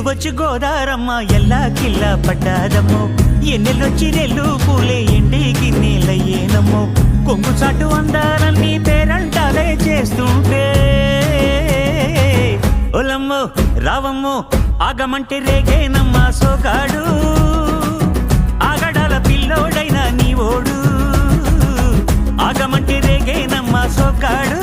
వచ్చి గోదారమ్మ ఎల్లా కిల్లా పడ్డాదమ్మో ఎన్నెల్లొచ్చి రెల్లు పూలే ఎండి గిన్నెలయ్యేనమ్మో కొంగు చాటు అందాలన్నీ పేరంటాలే చేస్తుంటే ఒలమ్మో రావమ్మో ఆగమంటే రేగేనమ్మ సోగాడు ఆగడాల పిల్లోడైనా నీ ఓడు ఆగమంటే రేగేనమ్మ సోగాడు